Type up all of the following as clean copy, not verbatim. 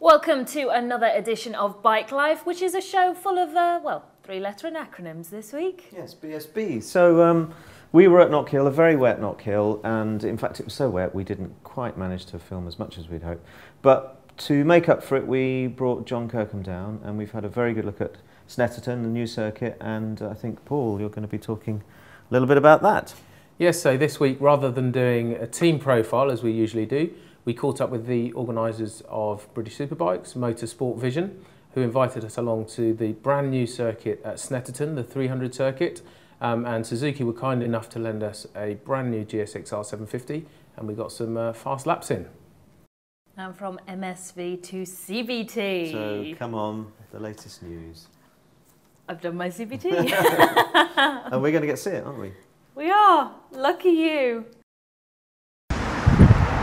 Welcome to another edition of Bike Life, which is a show full of, well, three-letter acronyms this week. Yes, BSB. So we were at Knockhill, a very wet Knockhill, and in fact it was so wet we didn't quite manage to film as much as we'd hoped. But to make up for it, we brought John KIRKHAM down, and we've had a very good look at Snetterton, the new circuit, and I think, Paul, you're going to be talking a little bit about that. Yes, so this week, rather than doing a team profile as we usually do, we caught up with the organisers of British Superbikes, Motorsport Vision, who invited us along to the brand new circuit at Snetterton, the 300 circuit, and Suzuki were kind enough to lend us a brand new GSX-R 750, and we got some fast laps in. And from MSV to CVT. So come on, the latest news. I've done my CVT. And we're going to get to see it, aren't we? We are. Lucky you.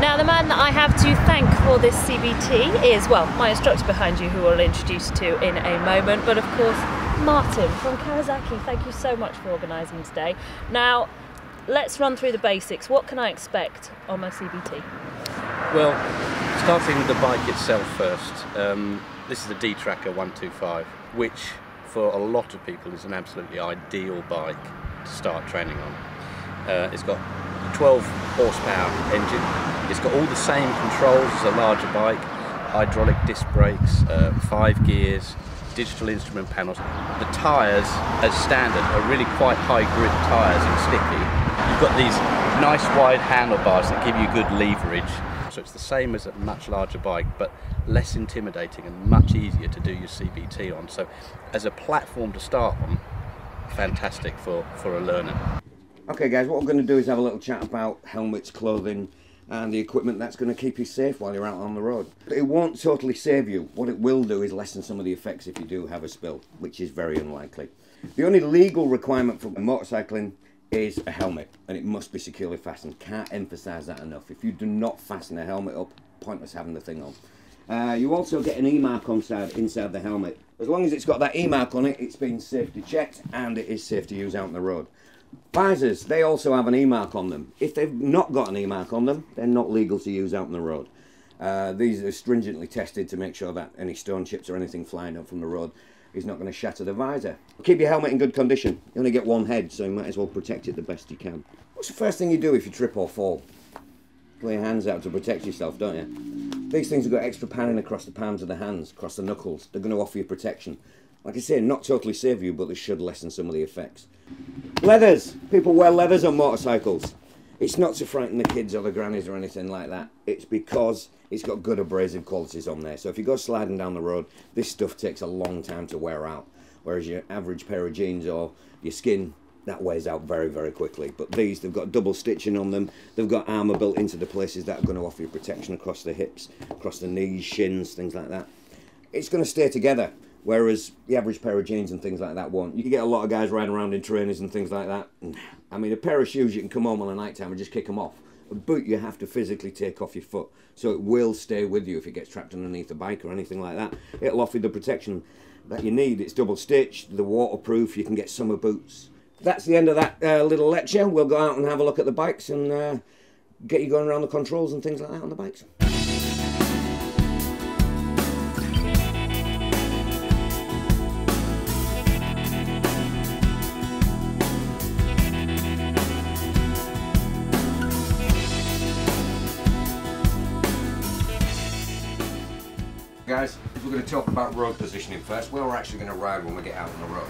Now, the man that I have to thank for this CVT is, well, my instructor behind you, who we'll introduce to in a moment, but of course, Martin from Kawasaki. Thank you so much for organising today. Now, let's run through the basics. What can I expect on my CVT? Well, starting with the bike itself first, this is a D-Tracker 125, which for a lot of people is an absolutely ideal bike to start training on. It's got a 12 horsepower engine. It's got all the same controls as a larger bike, hydraulic disc brakes, 5 gears, digital instrument panels. The tyres, as standard, are really quite high grip tyres and sticky. You've got these nice wide handlebars that give you good leverage. So it's the same as a much larger bike, but less intimidating and much easier to do your CVT on. So as a platform to start on, fantastic for a learner. Okay guys, what we're going to do is have a little chat about helmets, clothing and the equipment that's going to keep you safe while you're out on the road. It won't totally save you. What it will do is lessen some of the effects if you do have a spill, which is very unlikely. The only legal requirement for motorcycling is a helmet, and it must be securely fastened. Can't emphasise that enough. If you do not fasten a helmet up, pointless having the thing on. You also get an E-mark inside the helmet. As long as it's got that E-mark on it, it's been safety checked and it is safe to use out on the road. Visors, they also have an E-mark on them. If they've not got an E-mark on them, they're not legal to use out on the road. These are stringently tested to make sure that any stone chips or anything flying up from the road is not going to shatter the visor. Keep your helmet in good condition. You only get one head, so you might as well protect it the best you can. What's the first thing you do if you trip or fall? Pull your hands out to protect yourself, don't you? These things have got extra padding across the palms of the hands, across the knuckles. They're going to offer you protection. Like I say, not totally save you, but they should lessen some of the effects. Leathers. People wear leathers on motorcycles. It's not to frighten the kids or the grannies or anything like that. It's because it's got good abrasive qualities on there. So if you go sliding down the road, this stuff takes a long time to wear out. Whereas your average pair of jeans or your skin, that wears out very, very quickly. But these, they've got double stitching on them. They've got armour built into the places that are going to offer you protection across the hips, across the knees, shins, things like that. It's going to stay together. Whereas the average pair of jeans and things like that won't. You get a lot of guys riding around in trainers and things like that. I mean, a pair of shoes you can come home on a night time and just kick them off. A boot you have to physically take off your foot. So it will stay with you if it gets trapped underneath a bike or anything like that. It'll offer you the protection that you need. It's double stitched, the waterproof, you can get summer boots. That's the end of that little lecture. We'll go out and have a look at the bikes and get you going around the controls and things like that on the bikes. Guys, we're going to talk about road positioning first. Where we're actually going to ride when we get out on the road.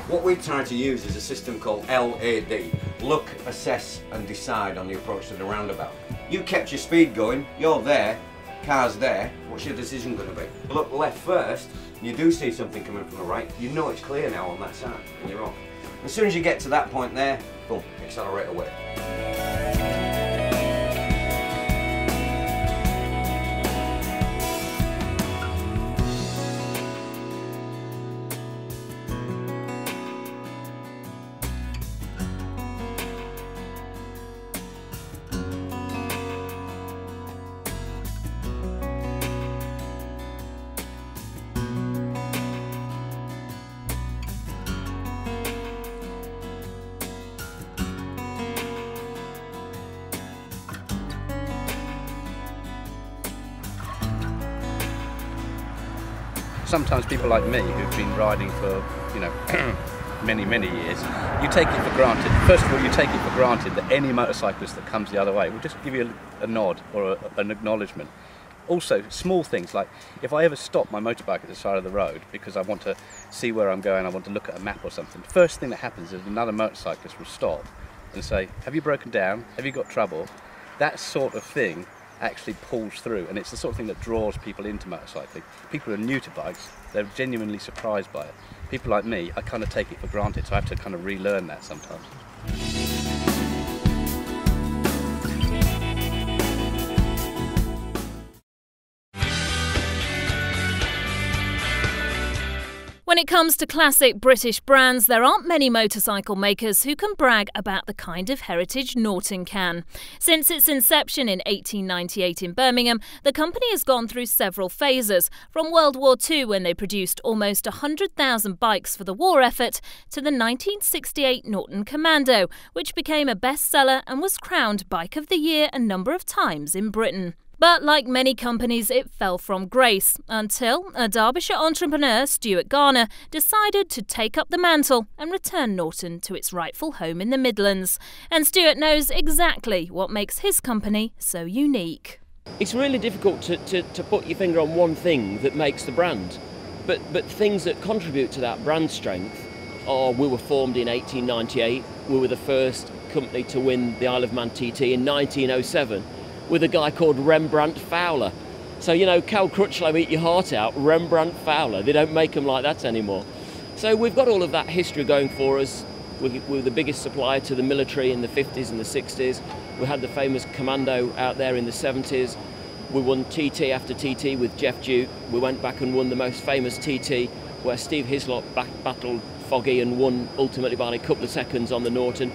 What we've tried to use is a system called LAD. Look, assess and decide on the approach to the roundabout. You kept your speed going, you're there, car's there, what's your decision going to be? Look left first, you do see something coming from the right, you know it's clear now on that side, and you're off. As soon as you get to that point there, boom, accelerate away. sometimes people like me who've been riding for, you know, many years, you take it for granted. First of all, you take it for granted that any motorcyclist that comes the other way will just give you a nod or an acknowledgement. Also, small things like if I ever stop my motorbike at the side of the road because I want to see where I'm going, I want to look at a map or something, the first thing that happens is another motorcyclist will stop and say, have you broken down? Have you got trouble? That sort of thing actually pulls through, and it's the sort of thing that draws people into motorcycling. People who are new to bikes, they're genuinely surprised by it. People like me, I kind of take it for granted, so I have to kind of relearn that sometimes. When it comes to classic British brands, there aren't many motorcycle makers who can brag about the kind of heritage Norton can. Since its inception in 1898 in Birmingham, the company has gone through several phases, from World War II when they produced almost 100,000 bikes for the war effort, to the 1968 Norton Commando, which became a bestseller and was crowned Bike of the Year a number of times in Britain. But like many companies, it fell from grace until a Derbyshire entrepreneur, Stuart Garner, decided to take up the mantle and return Norton to its rightful home in the Midlands. And Stuart knows exactly what makes his company so unique. It's really difficult to put your finger on one thing that makes the brand, but things that contribute to that brand strength are: we were formed in 1898, we were the first company to win the Isle of Man TT in 1907, with a guy called Rembrandt Fowler. So, you know, Cal Crutchlow eat your heart out, Rembrandt Fowler. They don't make them like that anymore. So we've got all of that history going for us. We're the biggest supplier to the military in the 50s and the 60s. We had the famous Commando out there in the 70s. We won TT after TT with Jeff Duke. We went back and won the most famous TT, where Steve Hislop battled Foggy and won ultimately by a couple of seconds on the Norton.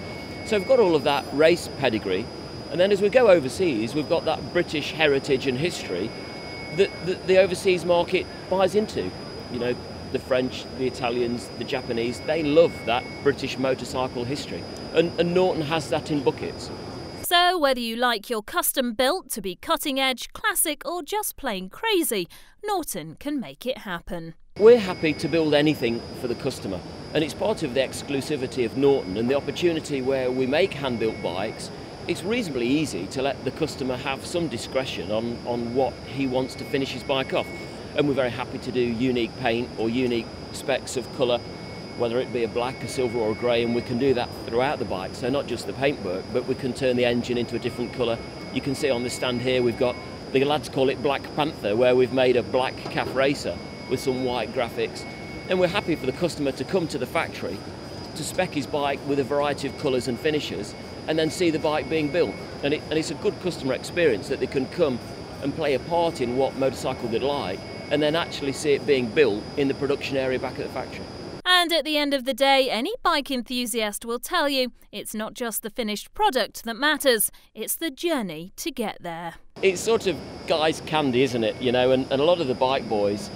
So we've got all of that race pedigree. And then as we go overseas, we've got that British heritage and history that the overseas market buys into. You know, the French, the Italians, the Japanese, they love that British motorcycle history. And Norton has that in buckets. So whether you like your custom built to be cutting edge, classic or just plain crazy, Norton can make it happen. We're happy to build anything for the customer. And it's part of the exclusivity of Norton and the opportunity where we make hand-built bikes. It's reasonably easy to let the customer have some discretion on what he wants to finish his bike off. And we're very happy to do unique paint or unique specs of colour, whether it be a black, a silver or a grey, and we can do that throughout the bike. So not just the paintwork, but we can turn the engine into a different colour. You can see on the stand here we've got, the lads call it Black Panther, where we've made a black calf racer with some white graphics. And we're happy for the customer to come to the factory to spec his bike with a variety of colours and finishes, and then see the bike being built. And it's a good customer experience that they can come and play a part in what motorcycle they'd like, and then actually see it being built in the production area back at the factory. And at the end of the day, any bike enthusiast will tell you it's not just the finished product that matters, it's the journey to get there. It's sort of guy's candy, isn't it? You know, and a lot of the bike boys,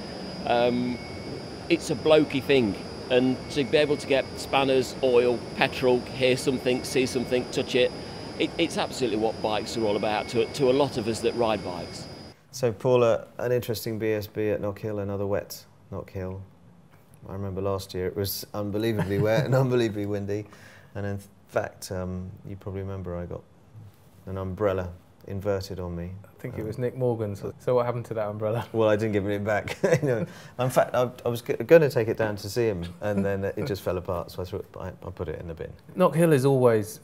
it's a blokey thing. And to be able to get spanners, oil, petrol, hear something, see something, touch it, it's absolutely what bikes are all about to a lot of us that ride bikes. So Paula, an interesting BSB at Knockhill, another wet Knockhill. I remember last year it was unbelievably wet and unbelievably windy. And in fact, you probably remember I got an umbrella inverted on me. I think it was Nick Morgan's. So what happened to that umbrella? Well, I didn't give it back. You know, in fact, I was going to take it down to see him, and then it just fell apart. So I thought I put it in the bin. Knockhill is always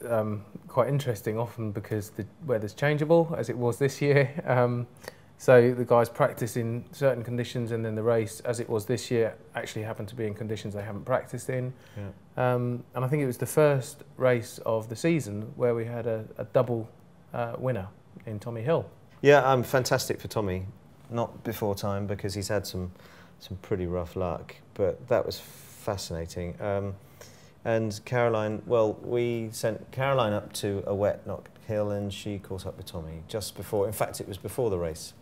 quite interesting, often because the weather's changeable, as it was this year. So the guys practice in certain conditions, and then the race, as it was this year, actually happened to be in conditions they haven't practiced in. Yeah. And I think it was the first race of the season where we had a double winner in Tommy Hill. Yeah, fantastic for Tommy. Not before time, because he's had some pretty rough luck, but that was fascinating. And Caroline, well, we sent Caroline up to a wet Knockhill, and she caught up with Tommy just before. In fact, it was before the race.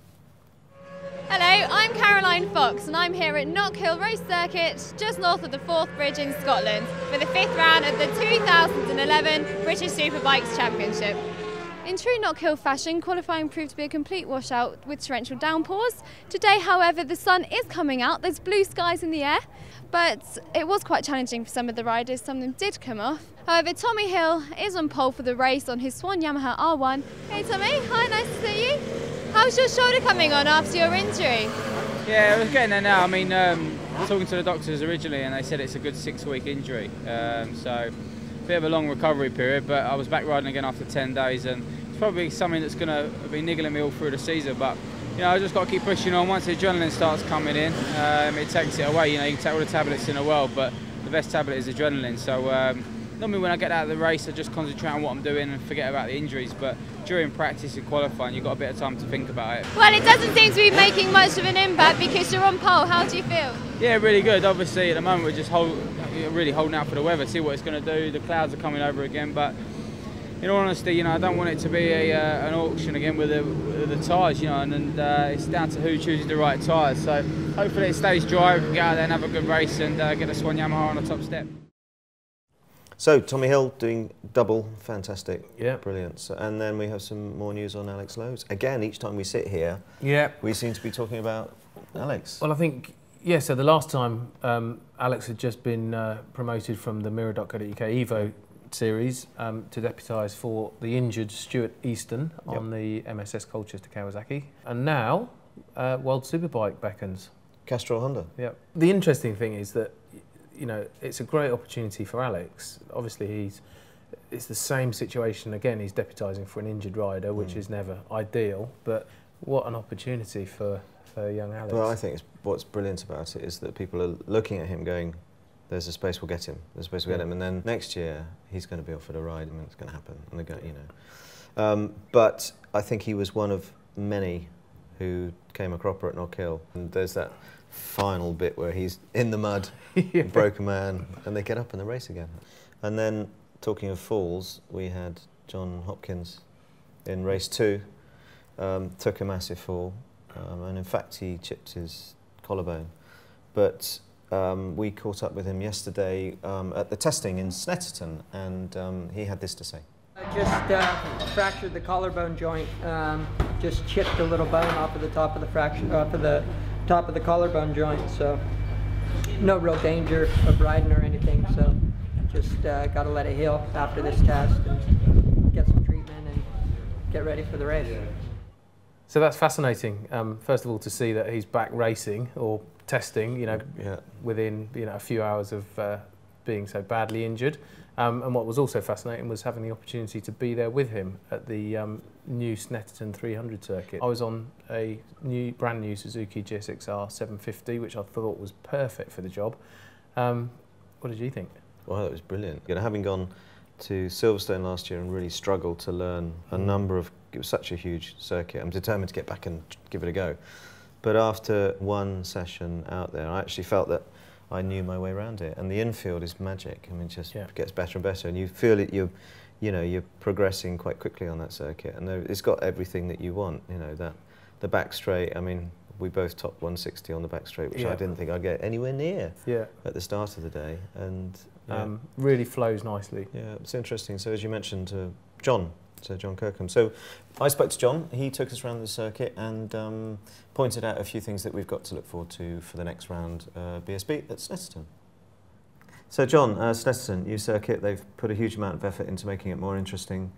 Hello, I'm Caroline Fox, and I'm here at Knockhill Race Circuit, just north of the Forth Bridge in Scotland, for the 5th round of the 2011 British Superbikes Championship. In true Knockhill fashion, qualifying proved to be a complete washout with torrential downpours. Today, however, the sun is coming out, there's blue skies in the air, but it was quite challenging for some of the riders, some of them did come off. However, Tommy Hill is on pole for the race on his SWAN Yamaha R1. Hey Tommy, hi, nice to see you. How's your shoulder coming on after your injury? Yeah, it was getting there now. I mean, talking to the doctors originally, and they said it's a good 6-week injury. So, a bit of a long recovery period, but I was back riding again after 10 days, and it's probably something that's going to be niggling me all through the season. But, you know, I just got to keep pushing on. Once the adrenaline starts coming in, it takes it away. You know, you can take all the tablets in the world, but the best tablet is adrenaline. So, normally when I get out of the race, I just concentrate on what I'm doing and forget about the injuries. But during practice and qualifying, you've got a bit of time to think about it. Well, it doesn't seem to be making much of an impact because you're on pole. How do you feel? Yeah, really good. Obviously, at the moment, we're just really holding out for the weather, see what it's going to do. The clouds are coming over again, but in all honesty, you know, I don't want it to be an auction again with the tyres, you know, and it's down to who chooses the right tyres. So hopefully it stays dry, we can get out there and have a good race and get the SWAN Yamaha on the top step. So, Tommy Hill doing double, fantastic, yeah, brilliant. So, and then we have some more news on Alex Lowe's. Again, each time we sit here, yeah, we seem to be talking about Alex. Well, I think, yeah, so the last time Alex had just been promoted from the Mirror.co.uk Evo series to deputise for the injured Stuart Easton on the MSS Colchester Kawasaki. And now, World Superbike beckons. Castrol Honda. Yeah. The interesting thing is that, you know, it's a great opportunity for Alex. Obviously, it's the same situation again. He's deputising for an injured rider, which is never ideal. But what an opportunity for young Alex. Well, I think what's brilliant about it is that people are looking at him going, there's a space, we'll get him. There's a space, we'll get him. And then next year, he's going to be offered a ride. I mean, it's going to happen. And they're going, you know. But I think he was one of many who came a cropper at Knockhill. And there's that final bit where he's in the mud, broke a man, and they get up and they race again. And then, talking of falls, we had John Hopkins in race 2, took a massive fall, and in fact he chipped his collarbone. But we caught up with him yesterday at the testing in Snetterton, and he had this to say. I just fractured the collarbone joint, just chipped a little bone off of the top of the top of the collarbone joint, so no real danger of riding or anything, so just got to let it heal after this test and get some treatment and get ready for the race. So that's fascinating, first of all, to see that he's back racing or testing, you know, within, you know, a few hours of being so badly injured. And what was also fascinating was having the opportunity to be there with him at the new Snetterton 300 circuit. I was on a brand new Suzuki GSX-R 750, which I thought was perfect for the job. What did you think? Well, it was brilliant. You know, having gone to Silverstone last year and really struggled to learn a number of, it was such a huge circuit. I'm determined to get back and give it a go. But after one session out there, I actually felt that I knew my way around it, and the infield is magic. I mean, it just gets better and better, and you feel it. You're progressing quite quickly on that circuit, and it's got everything that you want. You know, that the back straight. I mean, we both topped 160 on the back straight, which I didn't think I'd get anywhere near at the start of the day, and really flows nicely. Yeah, it's interesting. So as you mentioned, John KIRKHAM. So I spoke to John, he took us around the circuit and pointed out a few things that we've got to look forward to for the next round BSB at Snetterton. So John, Snetterton, new circuit, they've put a huge amount of effort into making it more interesting.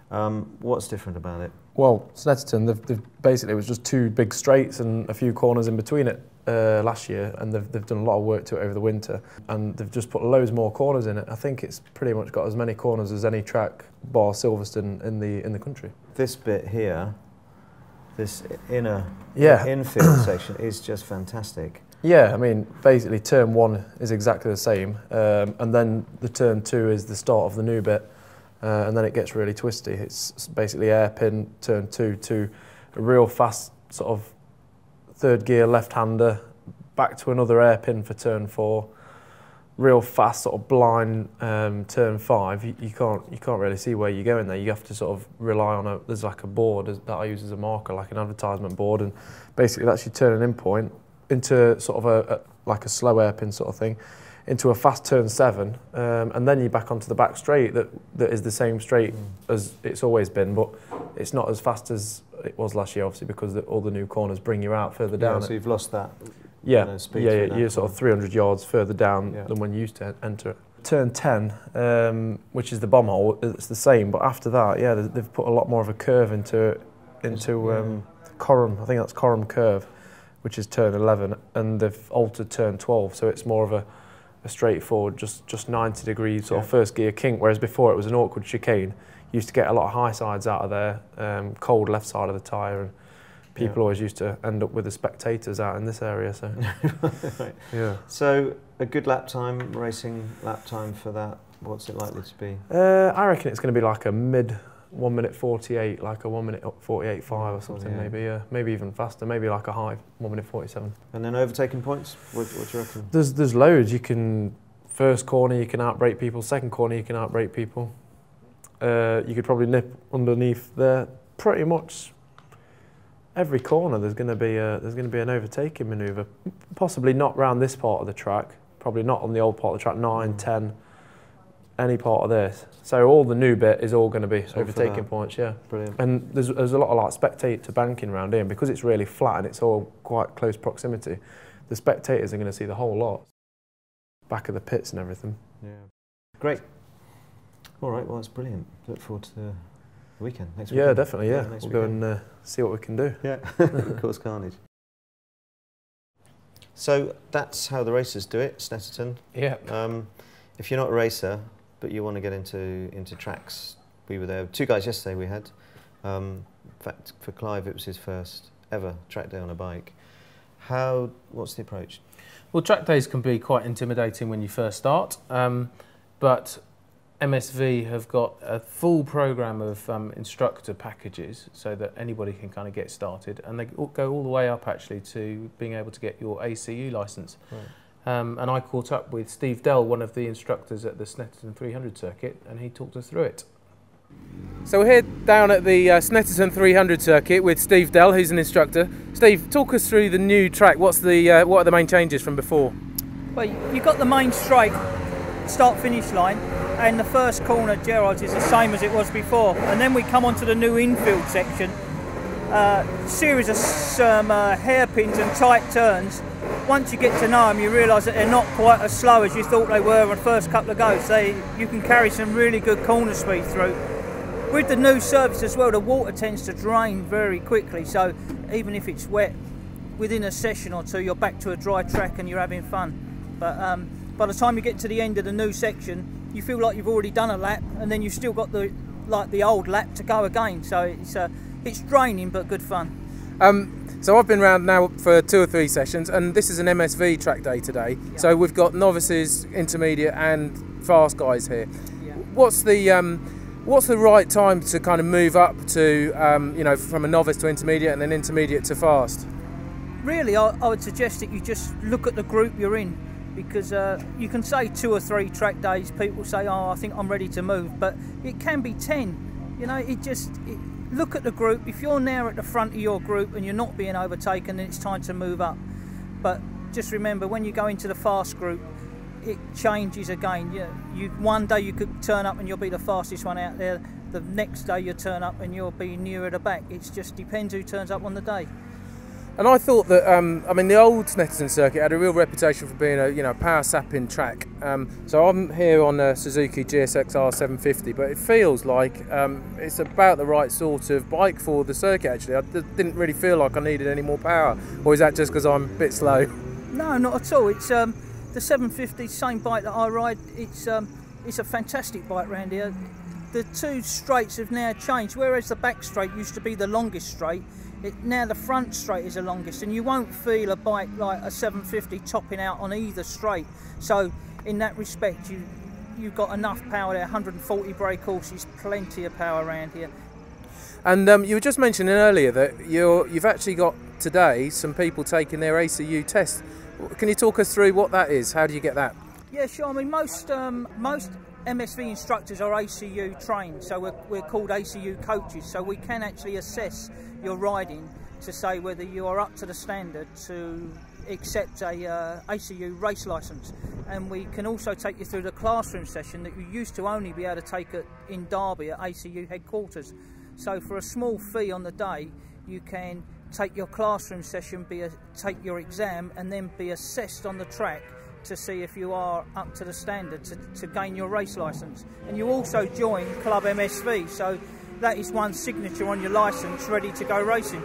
What's different about it? Well, Snetterton, they've basically, it was just 2 big straights and a few corners in between it last year, and they've done a lot of work to it over the winter, and they've just put loads more corners in it. I think it's pretty much got as many corners as any track bar Silverstone in the country. This bit here, this inner infield section is just fantastic. Yeah, I mean, basically turn 1 is exactly the same, and then the turn 2 is the start of the new bit, and then it gets really twisty. It's basically airpin, turn 2 to a real fast sort of 3rd gear left-hander, back to another airpin for turn 4, real fast sort of blind turn 5. You can't really see where you're going there. You have to sort of rely on there's like a board that I use as a marker, like an advertisement board, and basically that's your turning in point into sort of like a slow airpin sort of thing. into a fast turn 7, and then you're back onto the back straight that is the same straight as it's always been, but it's not as fast as it was last year, obviously, because all the new corners bring you out further down. So you've lost that. Speed. You're sort of 300 yards further down than when you used to enter it. Turn 10, which is the bomb hole, it's the same, but after that, they've put a lot more of a curve into Kirkham. I think that's Kirkham curve, which is turn 11, and they've altered turn 12, so it's more of a straightforward, just 90 degrees sort of first gear kink, whereas before it was an awkward chicane. You used to get a lot of high sides out of there, cold left side of the tyre, and people always used to end up with the spectators out in this area. So, right. So a good racing lap time for that. What's it likely to be? I reckon it's going to be like a mid 1 minute 48, like a 1 minute 48.5 or something, maybe even faster, maybe like a high 1 minute 47. And then overtaking points, what do you reckon? There's loads. You can, first corner you can outbrake people, second corner you can outbrake people. You could probably nip underneath there. Pretty much every corner there's going to be an overtaking manoeuvre. Possibly not round this part of the track, probably not on the old part of the track, 9, 10. Any part of this. So all the new bit is all going to be overtaking points, Brilliant. And there's a lot of like spectator banking around here, and because it's really flat and it's all quite close proximity, the spectators are going to see the whole lot. Back of the pits and everything. Yeah. Great. All right, well that's brilliant. Look forward to the weekend, next weekend. Yeah, definitely, we'll go and see what we can do. Yeah, of course, carnage. So that's how the racers do it, Snetterton. Yeah. If you're not a racer, but you want to get into tracks, we were there. 2 guys yesterday we had. In fact, for Clive, it was his first ever track day on a bike. What's the approach? Well, track days can be quite intimidating when you first start, but MSV have got a full program of instructor packages so that anybody can kind of get started, and they go all the way up actually to being able to get your ACU license. Right. And I caught up with Steve Dell, one of the instructors at the Snetterton 300 circuit, and he talked us through it. So we're here down at the Snetterton 300 circuit with Steve Dell, who's an instructor. Steve, talk us through the new track. What are the main changes from before? Well, you've got the main straight start-finish line, and the first corner, Gerard's, is the same as it was before. And then we come onto the new infield section, series of some hairpins and tight turns. Once you get to know them, you realise that they're not quite as slow as you thought they were on the first couple of goes. You can carry some really good corner speed through. With the new surface as well, the water tends to drain very quickly, so even if it's wet, within a session or two, you're back to a dry track and you're having fun. But by the time you get to the end of the new section, you feel like you've already done a lap, and then you've still got the old lap to go again. So it's draining but good fun. So I've been around now for 2 or 3 sessions, and this is an MSV track day today. Yeah. So we've got novices, intermediate, and fast guys here. Yeah. What's the right time to kind of move up to, from a novice to intermediate and then intermediate to fast? Really, I would suggest that you just look at the group you're in, because you can say 2 or 3 track days. People say, "Oh, I think I'm ready to move," but it can be 10. You know, look at the group. If you're now at the front of your group and you're not being overtaken, then it's time to move up. But just remember, when you go into the fast group, it changes again. One day you could turn up and you'll be the fastest one out there. The next day you turn up and you'll be nearer the back. It just depends who turns up on the day. And I thought that, the old Snetterton circuit had a real reputation for being a power sapping track. So I'm here on a Suzuki GSX-R 750, but it feels like it's about the right sort of bike for the circuit actually. I didn't really feel like I needed any more power, or is that just because I'm a bit slow? No, not at all. It's the 750, same bike that I ride. It's a fantastic bike round here. The 2 straights have now changed, whereas the back straight used to be the longest straight. Now the front straight is the longest, and you won't feel a bike like a 750 topping out on either straight. So in that respect, you've got enough power there. 140 brake horses, plenty of power around here. And you were just mentioning earlier that you've actually got today some people taking their ACU test. Can you talk us through what that is? How do you get that? Yeah, sure. I mean, most MSV instructors are ACU trained, so we're called ACU coaches, so we can actually assess your riding to say whether you are up to the standard to accept a ACU race licence. and we can also take you through the classroom session that you used to only be able to take in Derby at ACU headquarters. So for a small fee on the day, you can take your classroom session, take your exam, and then be assessed on the track to see if you are up to the standard to gain your race licence. And you also join Club MSV, so that is one signature on your licence ready to go racing.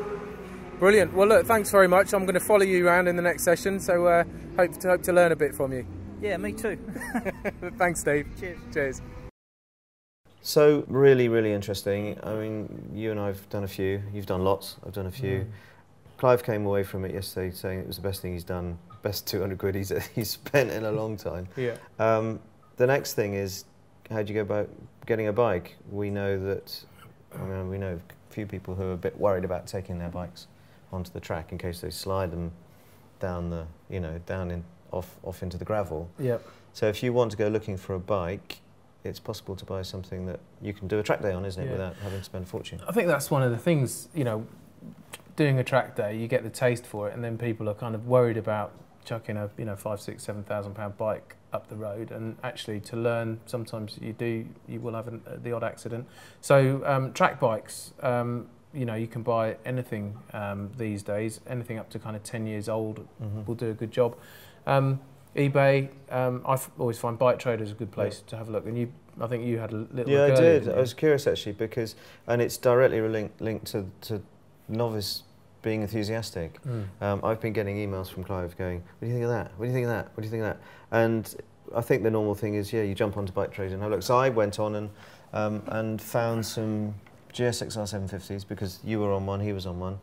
Brilliant. Well, look, thanks very much. I'm going to follow you around in the next session, so hope to learn a bit from you. Yeah, me too. Thanks, Steve. Cheers. Cheers. So really, really interesting. I mean, you and I've done a few. You've done lots. I've done a few. Clive came away from it yesterday saying it was the best thing he's done, best 200 quid he's spent in a long time. Yeah. The next thing is, how do you go about getting a bike? We know that, I mean, we know a few people who are a bit worried about taking their bikes onto the track in case they slide them down the, you know, off into the gravel. Yep. So if you want to go looking for a bike, it's possible to buy something that you can do a track day on, isn't it, without having to spend a fortune? I think that's one of the things, you know, doing a track day, you get the taste for it, and then people are kind of worried about chucking a, you know, £5,000, £6,000, £7,000 bike up the road, and actually to learn, sometimes you will have the odd accident. So track bikes, you know, you can buy anything these days, anything up to kind of 10 years old will do a good job. eBay, I always find Bike Trader is a good place to have a look, and I think you had a little look earlier, I did. didn't I was curious actually, because, and it's directly linked to novice being enthusiastic. I've been getting emails from Clive going, what do you think of that? What do you think of that? What do you think of that? And I think the normal thing is, yeah, you jump onto Bike Trader and have a look. So I went on and found some GSXR 750s because you were on one, he was on one.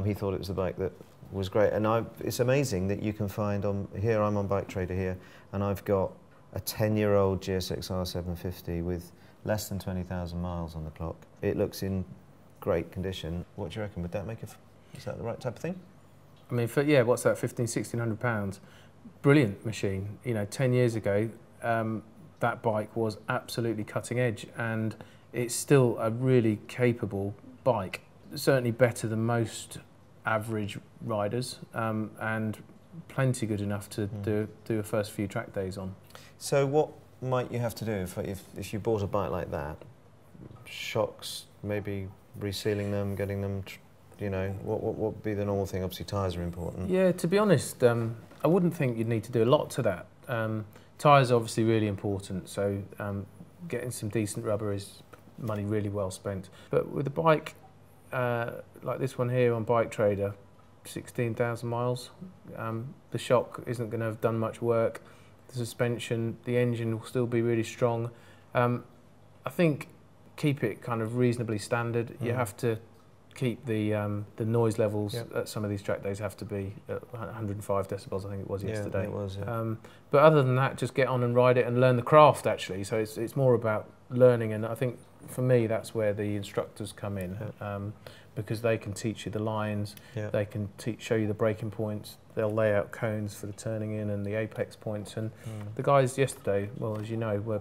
He thought it was the bike that was great, and it's amazing that you can find here. I'm on Bike Trader here, and I've got a 10-year-old GSXR 750 with less than 20,000 miles on the clock. It looks in great condition. What do you reckon? Would that make is that the right type of thing? I mean, what's that? £1,500–1,600. Brilliant machine. You know, 10 years ago, that bike was absolutely cutting edge, and it's still a really capable bike. Certainly better than most average riders, and plenty good enough to do a first few track days on. So what might you have to do if you bought a bike like that? Shocks, maybe resealing them, getting them, you know, what would be the normal thing? Obviously tyres are important. Yeah, to be honest, I wouldn't think you'd need to do a lot to that. Tyres are obviously really important, so getting some decent rubber is money really well spent. But with a bike like this one here on Bike Trader, 16,000 miles, the shock isn't going to have done much work. The suspension, the engine will still be really strong. I think keep it kind of reasonably standard. You have to keep the noise levels at some of these track days have to be at 105 decibels, I think it was yesterday. It was, but other than that, just get on and ride it and learn the craft actually. So it's more about learning, and I think for me that's where the instructors come in, because they can teach you the lines, they can show you the braking points, they'll lay out cones for the turning in and the apex points, and the guys yesterday, well, as you know, were,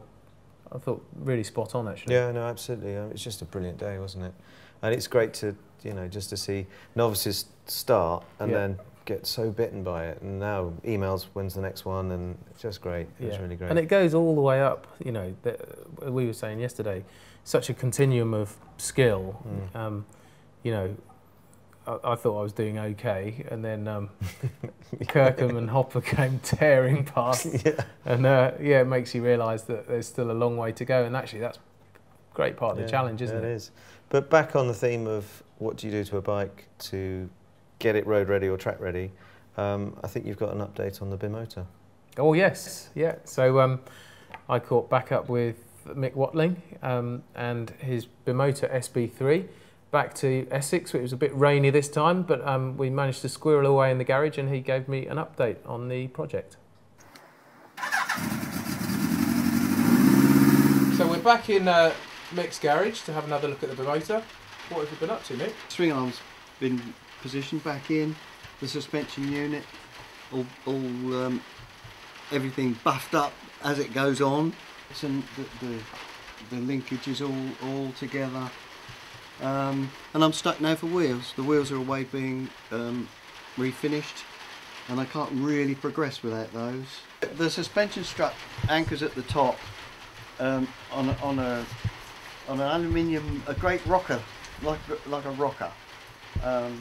I thought, really spot on actually. Yeah, no, absolutely. It's just a brilliant day, wasn't it? And it's great to, you know, just to see novices start and then get so bitten by it, and now emails when's the next one, and it's just great. It's really great. And it goes all the way up, you know, we were saying yesterday, such a continuum of skill. You know, I thought I was doing okay, and then Kirkham and Hopper came tearing past, and it makes you realise that there's still a long way to go, and actually that's a great part of the challenge, isn't it? It is. But back on the theme of what do you do to a bike to get it road ready or track ready, I think you've got an update on the Bimotor. Oh yes, yeah. So I caught back up with Mick Watling and his Bimotor SB3 back to Essex. It was a bit rainy this time, but we managed to squirrel away in the garage, and he gave me an update on the project. So we're back in Mick's garage to have another look at the Bimotor. What have you been up to, Mick? Swing arm's been positioned back in, the suspension unit, all everything buffed up as it goes on, and the linkage is all together. And I'm stuck now for wheels. The wheels are away being refinished, and I can't really progress without those. The suspension strut anchors at the top on an aluminium, a great rocker, like a rocker, and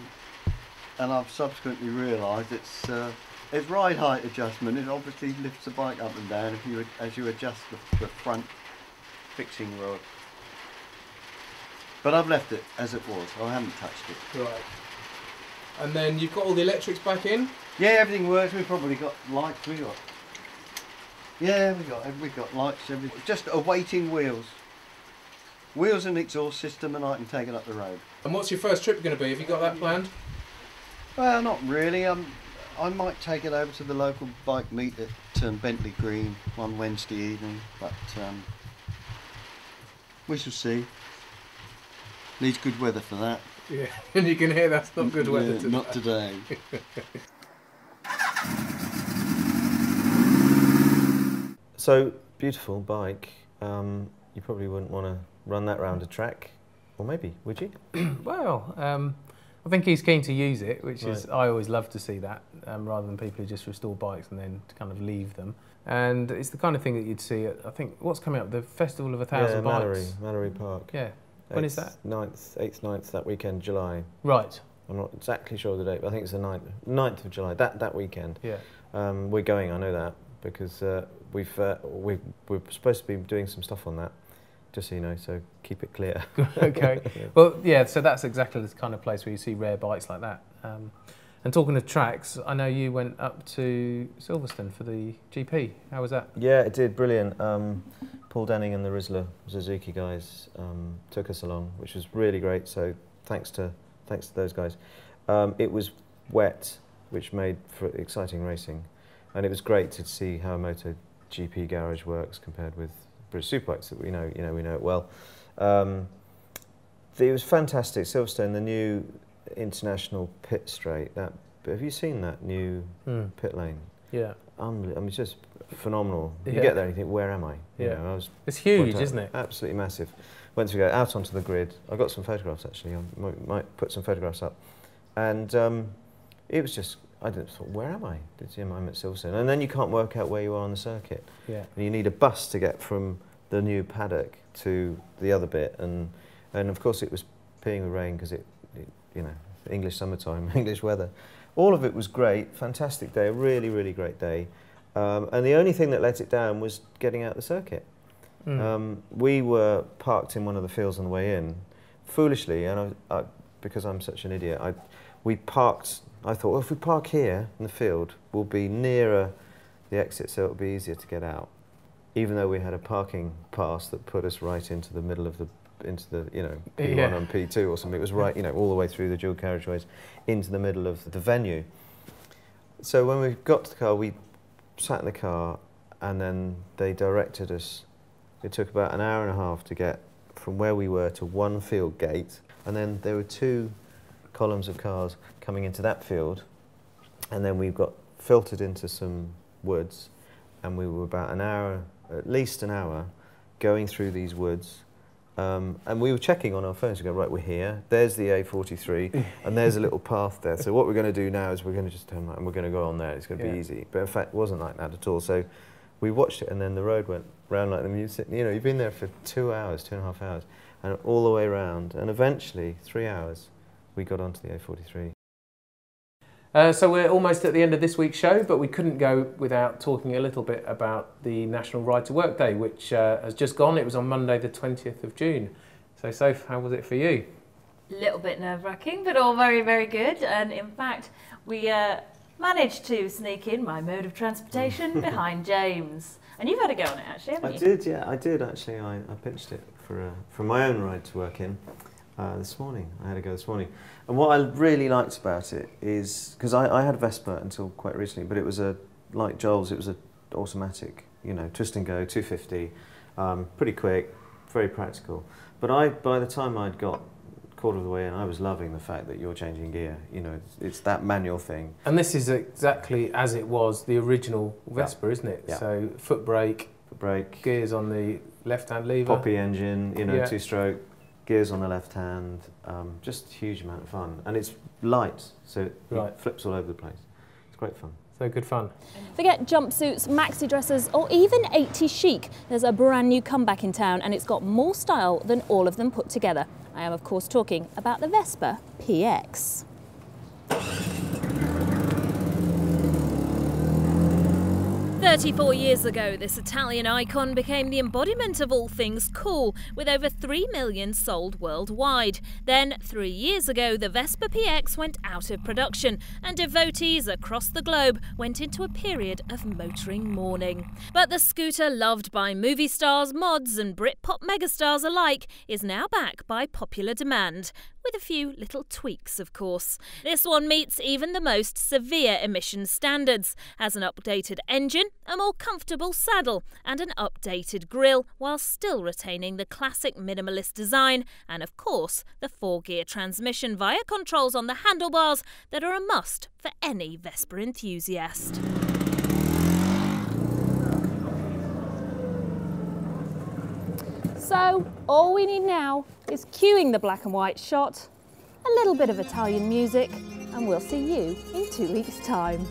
I've subsequently realised it's ride height adjustment. It obviously lifts the bike up and down as you adjust the front fixing rod. But I've left it as it was. I haven't touched it. Right. And then you've got all the electrics back in? Yeah, everything works. We've probably got lights. Yeah, we got lights. Everything. Just awaiting wheels. Wheels and exhaust system, and I can take it up the road. And what's your first trip going to be? Have you got that planned? Well, not really. I might take it over to the local bike meet at Bentley Green one Wednesday evening, but we shall see. Needs good weather for that. Yeah, and you can hear that's not good weather today. Not today. So, beautiful bike. You probably wouldn't want to run that round a track, or maybe, would you? Well, I think he's keen to use it, which Right. is, I always love to see that, rather than people who just restore bikes and then kind of leave them. And it's the kind of thing that you'd see at, I think, what's coming up? The Festival of 1,000 Bikes. Mallory Park. Yeah. When is that? 8th, 9th, that weekend, July. Right. I'm not exactly sure of the date, but I think it's the 9th of July, that weekend. Yeah. We're going, I know that, because we're supposed to be doing some stuff on that, just so you know, so keep it clear. Okay. Well, yeah, so that's exactly the kind of place where you see rare bikes like that. And talking of tracks, I know you went up to Silverstone for the GP. How was that? Yeah, it did, brilliant. Paul Denning and the Rizzler Suzuki guys took us along, which was really great, so thanks to those guys. It was wet, which made for exciting racing, and it was great to see how a MotoGP garage works compared with British Superbikes that we know it well. It was fantastic. Silverstone, the new international pit straight. Have you seen that new pit lane? Yeah. I mean, it's just phenomenal. You Yeah. get there and you think, where am I? You Yeah. know, It's huge, isn't it? Absolutely massive. Went to go out onto the grid. I got some photographs actually. I might put some photographs up. And it was just, I thought, where am I? I'm at Silverstone. And then you can't work out where you are on the circuit. Yeah. And you need a bus to get from the new paddock to the other bit. And of course it was peeing with rain because it, you know, English summertime, English weather. All of it was great, fantastic day, a really, really great day. And the only thing that let it down was getting out the circuit. We were parked in one of the fields on the way in, foolishly, and because I'm such an idiot, we parked, I thought, well, if we park here in the field, we'll be nearer the exit, so it'll be easier to get out. Even though we had a parking pass that put us right into the middle of you know, P1 and P2 or something. It was right, you know, all the way through the dual carriageways into the middle of the venue. So when we got to the car, we sat in the car, and then they directed us. It took about an hour and a half to get from where we were to one field gate, and then there were 2 columns of cars coming into that field, and then we got filtered into some woods, and we were about an hour, at least an hour, going through these woods. And we were checking on our phones to go, right, we're here, there's the A43, and there's a little path there. So what we're going to do now is we're going to just turn right and we're going to go on there. It's going to be easy. But in fact, it wasn't like that at all. So we watched it, and then the road went round like them. You know, you've been there for 2 hours, 2.5 hours, and all the way around. And eventually, 3 hours, we got onto the A43. So we're almost at the end of this week's show, but we couldn't go without talking a little bit about the National Ride to Work Day, which has just gone. It was on Monday the 20th of June. So Soph, how was it for you? A little bit nerve-wracking, but all very, very good. And in fact, we managed to sneak in my mode of transportation behind James. And you've had a go on it, actually, haven't you? I did, yeah, I did actually. I pinched it for my own ride to work in this morning. I had a go this morning. And what I really liked about it is, because I had a Vespa until quite recently, but it was like Joel's, it was an automatic, you know, twist and go, 250, pretty quick, very practical. But by the time I'd got quarter of the way in, I was loving the fact that you're changing gear. You know, it's that manual thing. And this is exactly as it was the original Vespa, isn't it? Yeah. So foot brake, gears on the left-hand lever. Poppy engine, you know, 2-stroke. Gears on the left hand, just a huge amount of fun. And it's light, so it flips all over the place. It's great fun. So good fun. Forget jumpsuits, maxi dresses, or even 80s chic. There's a brand new comeback in town, and it's got more style than all of them put together. I am, of course, talking about the Vespa PX. 34 years ago, this Italian icon became the embodiment of all things cool, with over 3 million sold worldwide. Then, 3 years ago, the Vespa PX went out of production, and devotees across the globe went into a period of motoring mourning. But the scooter, loved by movie stars, mods and Britpop megastars alike, is now back by popular demand. With a few little tweaks, of course. This one meets even the most severe emissions standards, has an updated engine, a more comfortable saddle and an updated grille, while still retaining the classic minimalist design and, of course, the 4-gear transmission via controls on the handlebars that are a must for any Vespa enthusiast. So, all we need now is cueing the black and white shot, a little bit of Italian music, and we'll see you in 2 weeks' time.